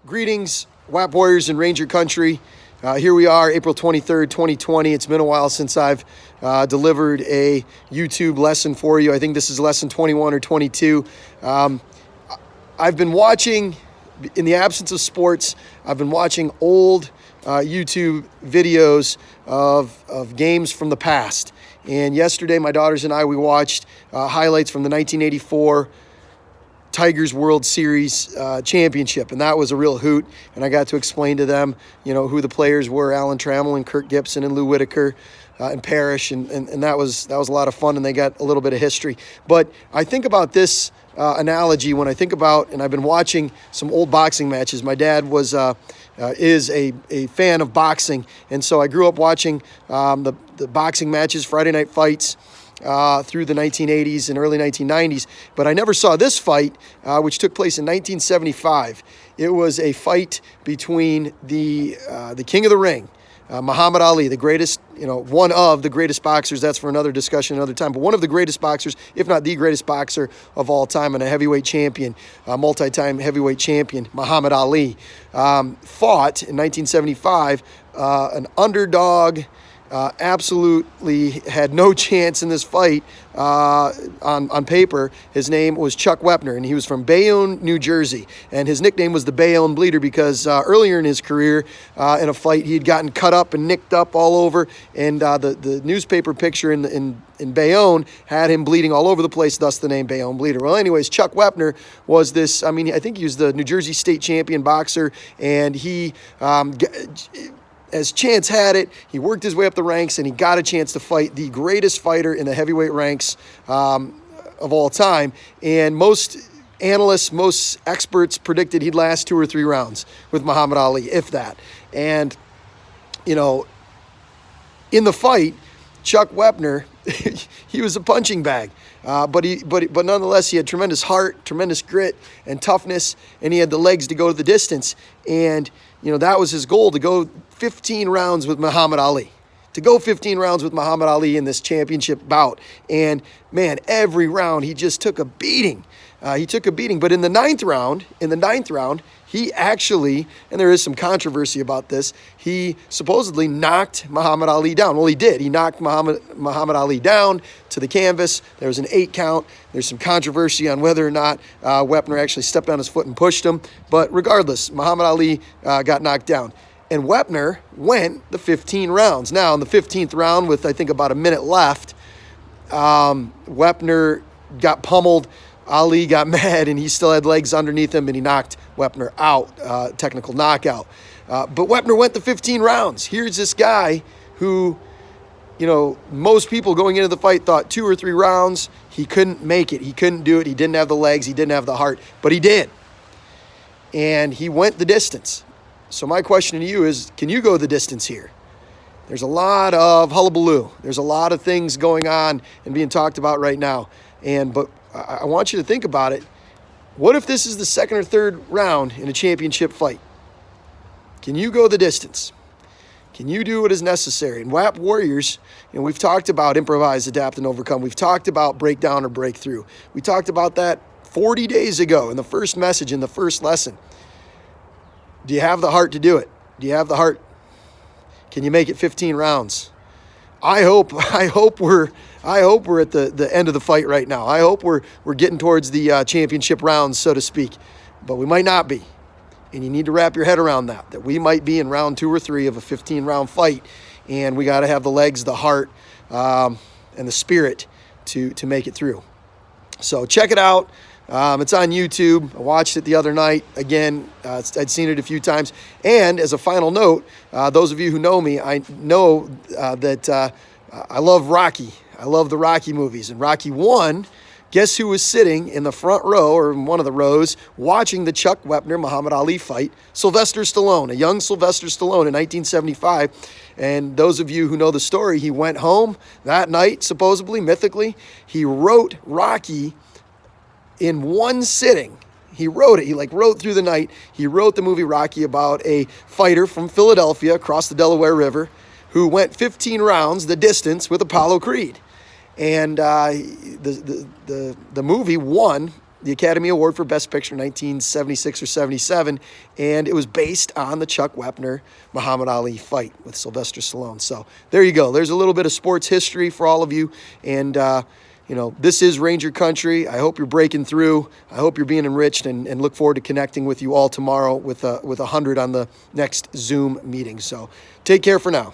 Greetings, WAP Warriors and Ranger Country. Here we are, April 23rd, 2020. It's been a while since I've delivered a YouTube lesson for you. I think this is lesson 21 or 22. I've been watching, in the absence of sports, I've been watching old YouTube videos of games from the past. And yesterday, my daughters and I, we watched highlights from the 1984 Tigers World Series championship, and that was a real hoot. And I got to explain to them, who the players were: Alan Trammell and Kirk Gibson and Lou Whitaker and Parrish, and that was a lot of fun. And they got a little bit of history. But I think about this analogy when I think about, and I've been watching some old boxing matches. My dad is a fan of boxing, and so I grew up watching the boxing matches, Friday night fights, through the 1980s and early 1990s. But I never saw this fight, which took place in 1975. It was a fight between the King of the Ring, Muhammad Ali, the greatest, one of the greatest boxers. That's for another discussion another time. But one of the greatest boxers, if not the greatest boxer of all time, and a heavyweight champion, multi-time heavyweight champion, Muhammad Ali, fought in 1975, an underdog. Absolutely had no chance in this fight on paper. His name was Chuck Wepner, and he was from Bayonne, New Jersey. And his nickname was the Bayonne Bleeder because earlier in his career, in a fight, he had gotten cut up and nicked up all over. And the newspaper picture in Bayonne had him bleeding all over the place, thus the name Bayonne Bleeder. Well, anyways, Chuck Wepner was this, I think he was the New Jersey state champion boxer, and he as chance had it, he worked his way up the ranks, and he got a chance to fight the greatest fighter in the heavyweight ranks of all time. And most analysts, most experts predicted he'd last 2 or 3 rounds with Muhammad Ali, if that. And, in the fight, Chuck Wepner, he was a punching bag. But nonetheless, he had tremendous heart, tremendous grit and toughness, and he had the legs to go to the distance. And, that was his goal, to go 15 rounds with Muhammad Ali. To go 15 rounds with Muhammad Ali in this championship bout. And, man, every round he just took a beating. But in the ninth round, he actually, and there is some controversy about this, he supposedly knocked Muhammad Ali down. Well, he did. He knocked Muhammad Ali down to the canvas. There was an 8 count. There's some controversy on whether or not Wepner actually stepped on his foot and pushed him. But regardless, Muhammad Ali got knocked down. And Wepner went the 15 rounds. Now, in the 15th round, with I think about a minute left, Wepner got pummeled. Ali got mad, and he still had legs underneath him, and he knocked Wepner out, technical knockout. But Wepner went the 15 rounds. Here's this guy who, most people going into the fight thought 2 or 3 rounds. He couldn't make it. He couldn't do it. He didn't have the legs. He didn't have the heart, but he did. And he went the distance. So my question to you is, can you go the distance here? There's a lot of hullabaloo. There's a lot of things going on and being talked about right now. But I want you to think about it. What if this is the 2nd or 3rd round in a championship fight? Can you go the distance? Can you do what is necessary? And WAP Warriors, we've talked about improvise, adapt, and overcome. We've talked about breakdown or breakthrough. We talked about that 40 days ago in the first message, in the first lesson. Do you have the heart to do it? Do you have the heart? Can you make it 15 rounds? I hope we're at the end of the fight right now. I hope we're getting towards the championship rounds, so to speak. But we might not be. And you need to wrap your head around that we might be in round 2 or 3 of a 15-round fight. And we got to have the legs, the heart, and the spirit to make it through. So check it out. It's on YouTube. I watched it the other night. Again, I'd seen it a few times. And as a final note, those of you who know me, I know that I love Rocky. I love the Rocky movies. And Rocky 1, guess who was sitting in the front row, or in one of the rows, watching the Chuck Wepner-Muhammad Ali fight? Sylvester Stallone, a young Sylvester Stallone in 1975. And those of you who know the story, he went home that night, supposedly, mythically. He wrote Rocky in one sitting. He wrote it. He wrote through the night. He wrote the movie Rocky about a fighter from Philadelphia across the Delaware River who went 15 rounds the distance with Apollo Creed. And the movie won the Academy Award for Best Picture, 1976 or 77, and it was based on the Chuck Wepner Muhammad Ali fight with Sylvester Stallone. So there you go. There's a little bit of sports history for all of you, and this is Ranger Country. I hope you're breaking through. I hope you're being enriched, and look forward to connecting with you all tomorrow with 100 on the next Zoom meeting. So take care for now.